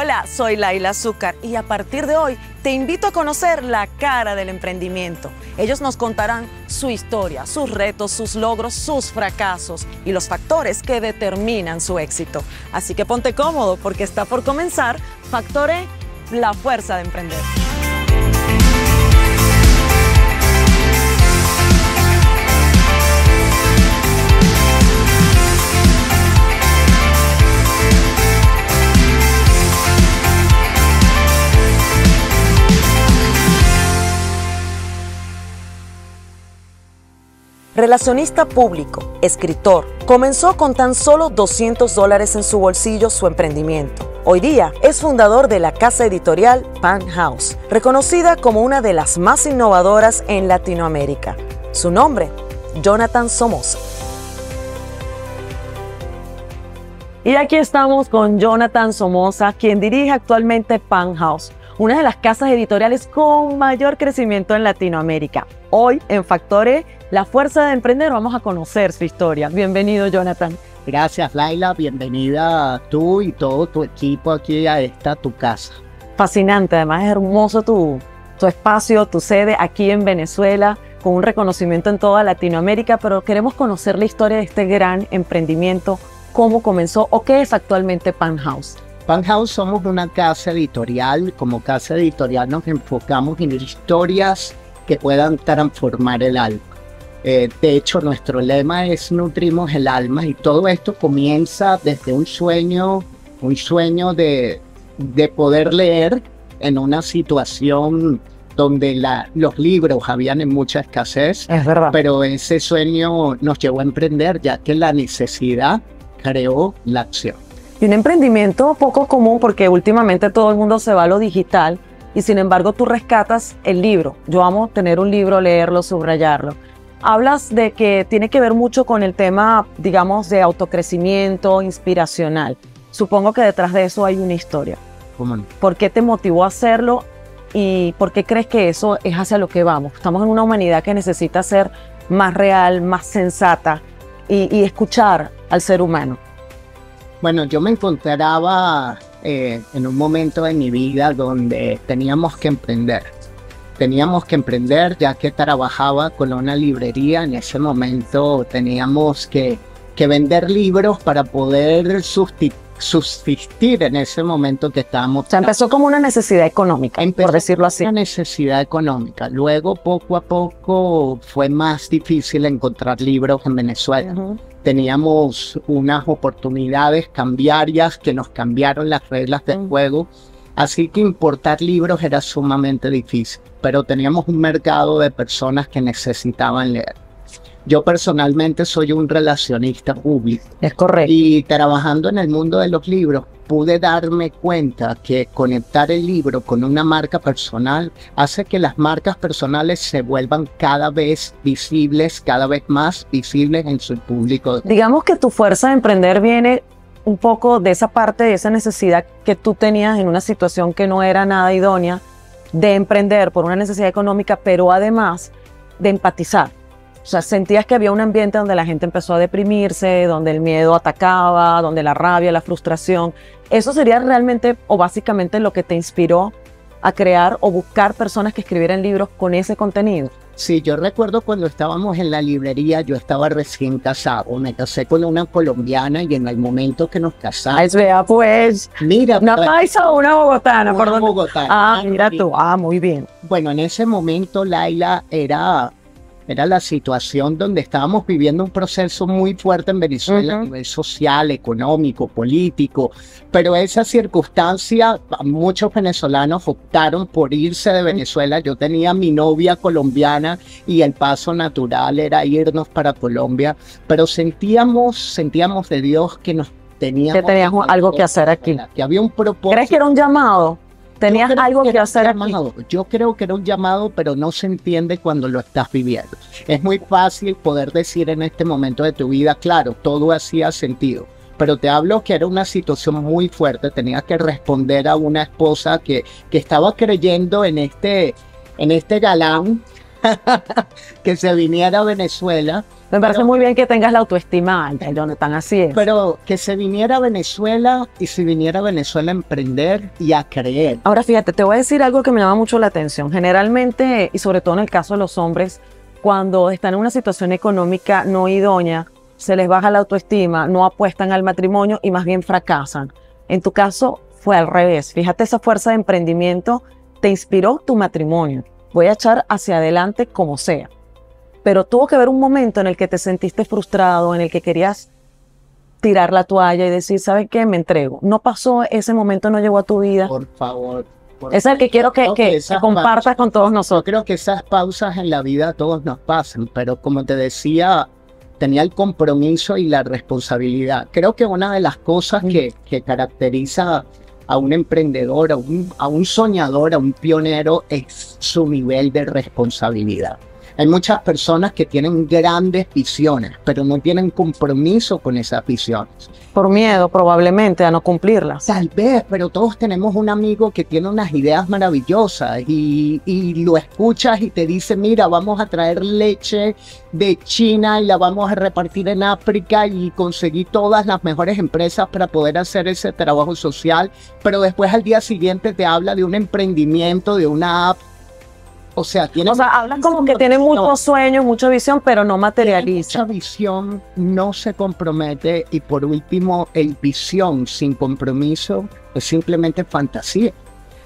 Hola, soy Laila Azúcar y a partir de hoy te invito a conocer la cara del emprendimiento. Ellos nos contarán su historia, sus retos, sus logros, sus fracasos y los factores que determinan su éxito. Así que ponte cómodo porque está por comenzar Factor-E, la fuerza de emprender. Relacionista público, escritor, comenzó con tan solo $200 en su bolsillo su emprendimiento. Hoy día es fundador de la casa editorial Pan House, reconocida como una de las más innovadoras en Latinoamérica. Su nombre, Jonathan Somoza. Y aquí estamos con Jonathan Somoza, quien dirige actualmente Pan House, una de las casas editoriales con mayor crecimiento en Latinoamérica. Hoy en Factor-E, la fuerza de emprender, vamos a conocer su historia. Bienvenido, Jonathan. Gracias, Laila. Bienvenida tú y todo tu equipo aquí a tu casa. Fascinante, además es hermoso tu espacio, tu sede aquí en Venezuela, con un reconocimiento en toda Latinoamérica, pero queremos conocer la historia de este gran emprendimiento, cómo comenzó o qué es actualmente Pan House. Pan House somos una casa editorial. Como casa editorial nos enfocamos en historias que puedan transformar el alma. De hecho, nuestro lema es nutrimos el alma, y todo esto comienza desde un sueño de poder leer en una situación donde los libros habían en mucha escasez. Es verdad. Pero ese sueño nos llevó a emprender, ya que la necesidad creó la acción. Y un emprendimiento poco común porque últimamente todo el mundo se va a lo digital y sin embargo tú rescatas el libro. Yo amo tener un libro, leerlo, subrayarlo. Hablas de que tiene que ver mucho con el tema, digamos, de autocrecimiento inspiracional. Supongo que detrás de eso hay una historia. ¿Cómo no? ¿Por qué te motivó a hacerlo y por qué crees que eso es hacia lo que vamos? Estamos en una humanidad que necesita ser más real, más sensata y escuchar al ser humano. Bueno, yo me encontraba en un momento de mi vida donde teníamos que emprender. Teníamos que emprender ya que trabajaba con una librería. En ese momento teníamos que vender libros para poder subsistir en ese momento que estábamos. O sea, empezó como una necesidad económica, por decirlo así. Una necesidad económica. Luego, poco a poco, fue más difícil encontrar libros en Venezuela. Teníamos unas oportunidades cambiarias que nos cambiaron las reglas del juego. Así que importar libros era sumamente difícil, pero teníamos un mercado de personas que necesitaban leer. Yo personalmente soy un relacionista público. Es correcto. Y trabajando en el mundo de los libros, pude darme cuenta que conectar el libro con una marca personal hace que las marcas personales se vuelvan cada vez visibles, cada vez más visibles en su público. Digamos que tu fuerza de emprender viene un poco de esa parte, de esa necesidad que tú tenías en una situación que no era nada idónea, de emprender por una necesidad económica, pero además de empatizar. O sea, sentías que había un ambiente donde la gente empezó a deprimirse, donde el miedo atacaba, donde la rabia, la frustración. ¿Eso sería realmente o básicamente lo que te inspiró a crear o buscar personas que escribieran libros con ese contenido? Sí, yo recuerdo cuando estábamos en la librería, yo estaba recién casado, me casé con una colombiana y en el momento que nos casamos... Ay, vea pues, mira, ¿una paisa o una bogotana? Una bogotana. Ah, mira tú, muy bien. Bueno, en ese momento, Laila, era la situación donde estábamos viviendo un proceso muy fuerte en Venezuela, a nivel social, económico, político, pero esa circunstancia, muchos venezolanos optaron por irse de Venezuela. Yo tenía mi novia colombiana y el paso natural era irnos para Colombia, pero sentíamos de Dios que teníamos algo que hacer aquí. Que había un propósito. ¿Crees que era un llamado? ¿Tenías algo que hacer aquí? Yo creo que era un llamado, pero no se entiende cuando lo estás viviendo. Es muy fácil poder decir en este momento de tu vida, claro, todo hacía sentido. Pero te hablo que era una situación muy fuerte. Tenía que responder a una esposa que estaba creyendo en este galán que se viniera a Venezuela. Me parece muy bien que tengas la autoestima alta, Jonathan, así es. Pero que se viniera a Venezuela y se viniera a Venezuela a emprender y a creer. Ahora fíjate, te voy a decir algo que me llama mucho la atención. Generalmente, y sobre todo en el caso de los hombres, cuando están en una situación económica no idónea, se les baja la autoestima, no apuestan al matrimonio y más bien fracasan. En tu caso fue al revés. Fíjate, esa fuerza de emprendimiento te inspiró tu matrimonio. Voy a echar hacia adelante como sea. Pero tuvo que haber un momento en el que te sentiste frustrado, en el que querías tirar la toalla y decir, ¿sabes qué? Me entrego. No pasó, ese momento no llegó a tu vida. Por favor. Es el que quiero que compartas con todos Yo nosotros. creo que esas pausas en la vida a todos nos pasan, pero como te decía, tenía el compromiso y la responsabilidad. Creo que una de las cosas que caracteriza a un emprendedor, a un soñador, a un pionero, es su nivel de responsabilidad. Hay muchas personas que tienen grandes visiones, pero no tienen compromiso con esas visiones. Por miedo, probablemente, a no cumplirlas. Tal vez, pero todos tenemos un amigo que tiene unas ideas maravillosas y lo escuchas y te dice, mira, vamos a traer leche de China y la vamos a repartir en África y conseguir todas las mejores empresas para poder hacer ese trabajo social, pero después al día siguiente te habla de un emprendimiento, de una app. O sea, hablan como que tienen muchos sueños, mucha visión, pero no materializa. Mucha visión, no se compromete y por último, el visión sin compromiso es simplemente fantasía.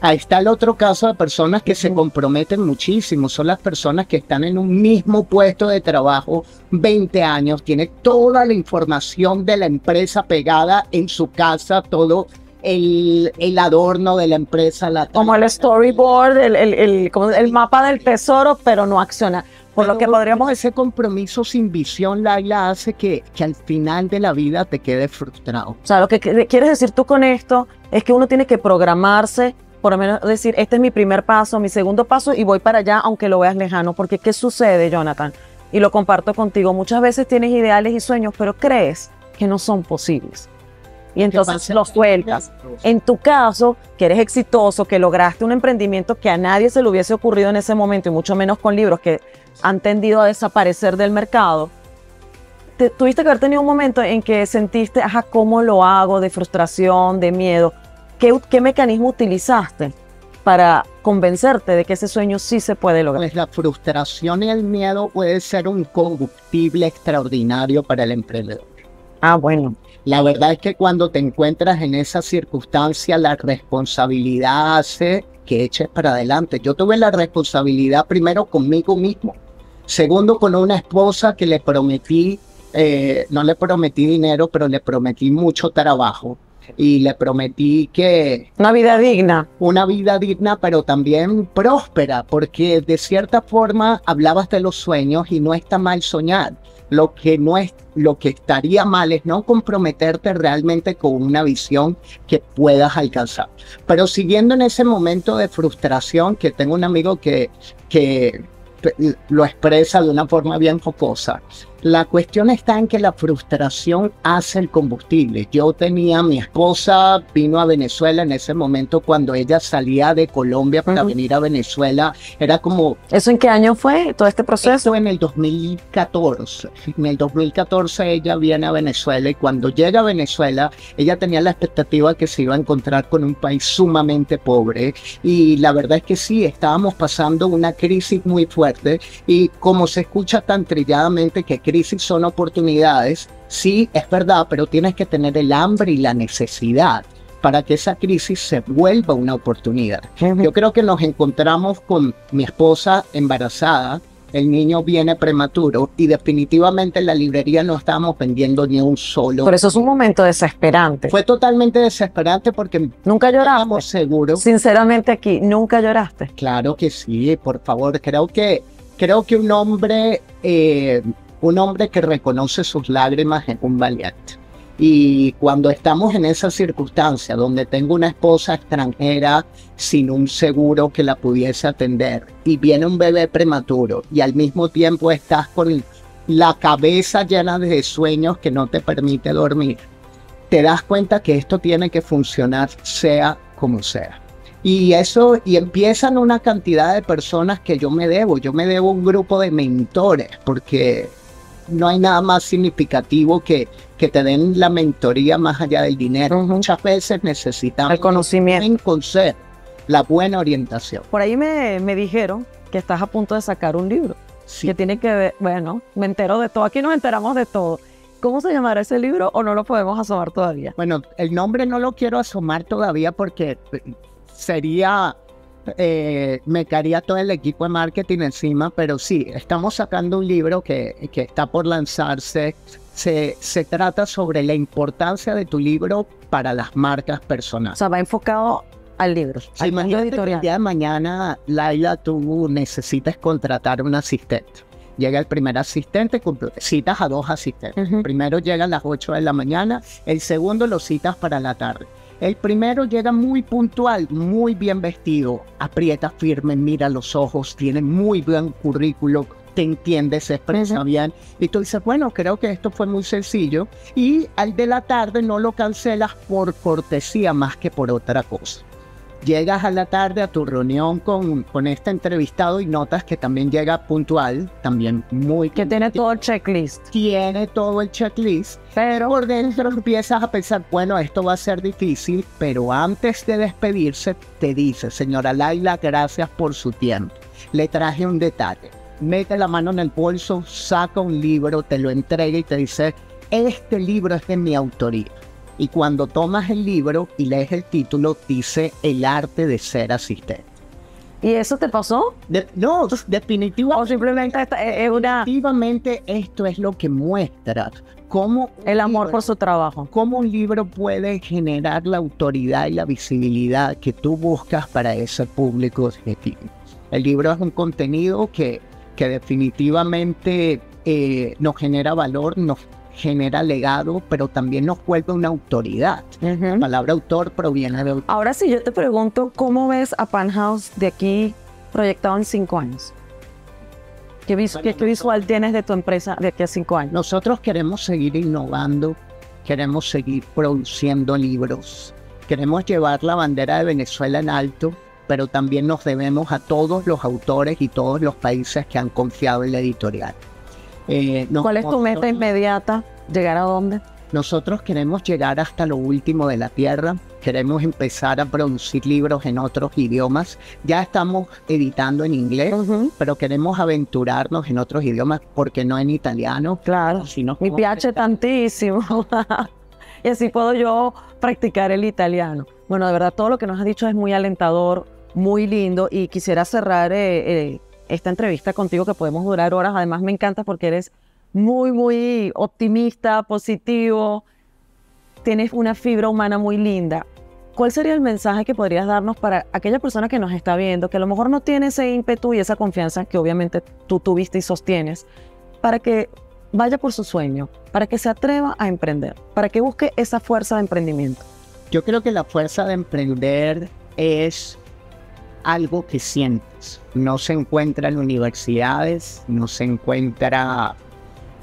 Ahí está el otro caso de personas que se comprometen muchísimo. Son las personas que están en un mismo puesto de trabajo 20 años, tienen toda la información de la empresa pegada en su casa, todo el adorno de la empresa. Como el storyboard, el mapa del tesoro, pero no acciona. Por lo que podríamos decir, ese compromiso sin visión, Laila, hace que al final de la vida te quedes frustrado. O sea, lo que quieres decir tú con esto es que uno tiene que programarse, por lo menos decir, este es mi primer paso, mi segundo paso y voy para allá aunque lo veas lejano. Porque ¿qué sucede, Jonathan? Y lo comparto contigo. Muchas veces tienes ideales y sueños, pero crees que no son posibles. Y entonces los sueltas. En tu caso, que eres exitoso, que lograste un emprendimiento que a nadie se le hubiese ocurrido en ese momento, y mucho menos con libros que han tendido a desaparecer del mercado, tuviste que haber tenido un momento en que sentiste, ¿cómo lo hago? De frustración, de miedo. ¿Qué mecanismo utilizaste para convencerte de que ese sueño sí se puede lograr? Pues la frustración y el miedo puede ser un combustible extraordinario para el emprendedor. Bueno. La verdad es que cuando te encuentras en esa circunstancia, la responsabilidad hace que eches para adelante. Yo tuve la responsabilidad primero conmigo mismo. Segundo, con una esposa que le prometí, no le prometí dinero, pero le prometí mucho trabajo. Y le prometí que... Una vida digna. Una vida digna, pero también próspera, porque de cierta forma hablabas de los sueños y no está mal soñar. Lo que estaría mal es no comprometerte realmente con una visión que puedas alcanzar. Pero siguiendo en ese momento de frustración, que tengo un amigo que lo expresa de una forma bien jocosa. La cuestión está en que la frustración hace el combustible. Yo tenía, mi esposa vino a Venezuela en ese momento cuando ella salía de Colombia para venir a Venezuela. Era como... ¿Eso en qué año fue todo este proceso? Esto en el 2014. En el 2014 ella viene a Venezuela y cuando llega a Venezuela ella tenía la expectativa que se iba a encontrar con un país sumamente pobre y la verdad es que sí, estábamos pasando una crisis muy fuerte y como se escucha tan trilladamente que crisis son oportunidades, sí, es verdad, pero tienes que tener el hambre y la necesidad para que esa crisis se vuelva una oportunidad. Yo creo que nos encontramos con mi esposa embarazada, el niño viene prematuro y definitivamente en la librería no estábamos vendiendo ni un solo. Pero eso es un momento desesperante. Fue totalmente desesperante porque nunca lloraste. Estamos seguros. Sinceramente aquí, ¿nunca lloraste? Claro que sí, por favor. Creo que un hombre que reconoce sus lágrimas es un valiente. Y cuando estamos en esa circunstancia donde tengo una esposa extranjera sin un seguro que la pudiese atender y viene un bebé prematuro y al mismo tiempo estás con la cabeza llena de sueños que no te permite dormir, te das cuenta que esto tiene que funcionar sea como sea. Y eso, y empiezan una cantidad de personas que yo me debo un grupo de mentores, porque no hay nada más significativo que te den la mentoría más allá del dinero. Muchas veces necesitamos el conocimiento, un buen consejo, la buena orientación. Por ahí me dijeron que estás a punto de sacar un libro, Sí. que tiene que ver, bueno, me entero de todo, aquí nos enteramos de todo. ¿Cómo se llamará ese libro o no lo podemos asomar todavía? Bueno, el nombre no lo quiero asomar todavía porque sería, me caería todo el equipo de marketing encima, pero sí, estamos sacando un libro que está por lanzarse. Se trata sobre la importancia de tu libro para las marcas O personales. sea, va enfocado al libro, Sí, al mundo imagínate que editorial. el día de mañana, Laila, tú necesitas contratar un asistente. Llega el primer asistente, citas a 2 asistentes. El primero llega a las 8 de la mañana, el segundo lo citas para la tarde. El primero llega muy puntual, muy bien vestido, aprieta firme, mira los ojos, tiene muy buen currículo, te entiende, se expresa bien. Y tú dices, bueno, creo que esto fue muy sencillo. Y al de la tarde no lo cancelas por cortesía más que por otra cosa. Llegas a la tarde a tu reunión con este entrevistado y notas que también llega puntual, también muy... Que tiene todo el checklist. Tiene todo el checklist, Pero por dentro empiezas a pensar, bueno, esto va a ser difícil, pero antes de despedirse te dice, señora Laila, gracias por su tiempo. Le traje un detalle. Mete la mano en el bolso, saca un libro, te lo entrega y te dice, este libro es de mi autoría. Y cuando tomas el libro y lees el título, dice El arte de ser asistente. ¿Y eso te pasó? No, definitivamente. ¿O simplemente es una, Definitivamente esto es lo que muestra cómo el amor por su trabajo? cómo un libro puede generar la autoridad y la visibilidad que tú buscas para ese público objetivo. El libro es un contenido que definitivamente nos genera valor, nos genera legado, pero también nos vuelve una autoridad. La palabra autor proviene de... Ahora sí, yo te pregunto, ¿cómo ves a Penthouse de aquí proyectado en 5 años? ¿Qué visual tienes de tu empresa de aquí a 5 años? Nosotros queremos seguir innovando, queremos seguir produciendo libros, queremos llevar la bandera de Venezuela en alto, pero también nos debemos a todos los autores y todos los países que han confiado en la editorial. ¿Cuál es tu meta inmediata? ¿Llegar a dónde? Nosotros queremos llegar hasta lo último de la tierra, queremos empezar a producir libros en otros idiomas. Ya estamos editando en inglés, pero queremos aventurarnos en otros idiomas, porque no en italiano. Claro, mi piace tantísimo. Y así puedo yo practicar el italiano. Bueno, de verdad, todo lo que nos has dicho es muy alentador, muy lindo, y quisiera cerrar esta entrevista contigo, que podemos durar horas. Además, me encanta porque eres muy, muy optimista, positivo, tienes una fibra humana muy linda. ¿Cuál sería el mensaje que podrías darnos para aquella persona que nos está viendo, que a lo mejor no tiene ese ímpetu y esa confianza que obviamente tú tuviste y sostienes, para que vaya por su sueño, para que se atreva a emprender, para que busque esa fuerza de emprendimiento? Yo creo que la fuerza de emprender es algo que sientes. No se encuentra en universidades, no se encuentra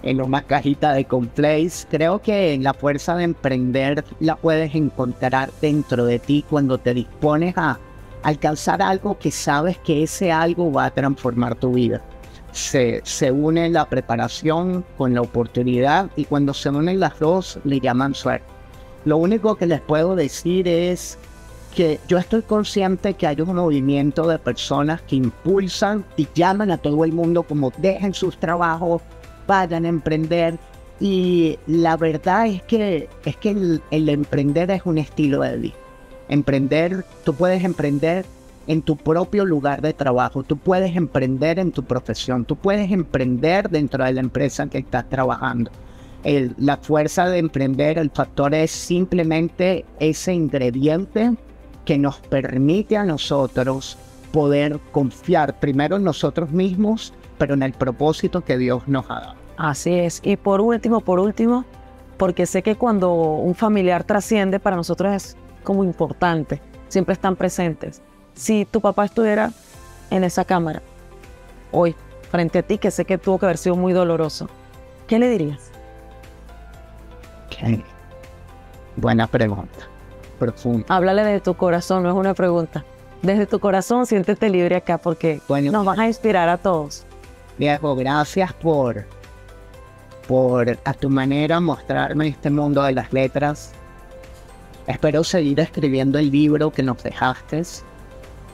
en una cajita de cornflakes. Creo que la fuerza de emprender la puedes encontrar dentro de ti cuando te dispones a alcanzar algo que sabes que ese algo va a transformar tu vida. Se une la preparación con la oportunidad, y cuando se unen las dos le llaman suerte. Lo único que les puedo decir es que yo estoy consciente que hay un movimiento de personas que impulsan y llaman a todo el mundo como dejen sus trabajos, vayan a emprender. Y la verdad es que el emprender es un estilo de vida. Emprender, tú puedes emprender en tu propio lugar de trabajo, tú puedes emprender en tu profesión, tú puedes emprender dentro de la empresa en que estás trabajando. La fuerza de emprender, el factor es simplemente ese ingrediente que nos permite a nosotros poder confiar primero en nosotros mismos, pero en el propósito que Dios nos ha dado. Así es. Y por último, porque sé que cuando un familiar trasciende, para nosotros es como importante, siempre están presentes. Si tu papá estuviera en esa cámara hoy, frente a ti, que sé que tuvo que haber sido muy doloroso, ¿qué le dirías? Okay. Buena pregunta. Profunda. Háblale de tu corazón, no es una pregunta. desde tu corazón, siéntete libre acá porque Bueno, nos vas a inspirar a todos. Diego, gracias por a tu manera mostrarme este mundo de las letras. Espero seguir escribiendo el libro que nos dejaste.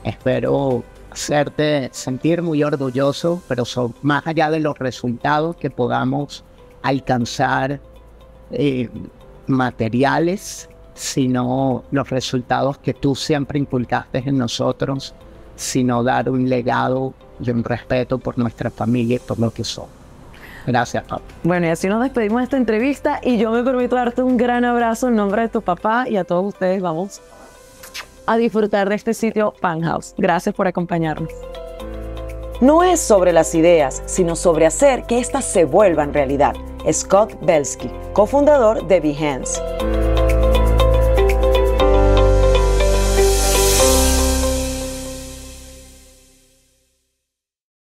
Espero hacerte sentir muy orgulloso, pero más allá de los resultados que podamos alcanzar materiales, sino los resultados que tú siempre inculcaste en nosotros, sino dar un legado y un respeto por nuestra familia y por lo que somos. Gracias, papá. Bueno, y así nos despedimos de esta entrevista y yo me permito darte un gran abrazo en nombre de tu papá y a todos ustedes. Vamos a disfrutar de este sitio Pan House. Gracias por acompañarnos. No es sobre las ideas, sino sobre hacer que éstas se vuelvan realidad. Scott Belsky, cofundador de Behance.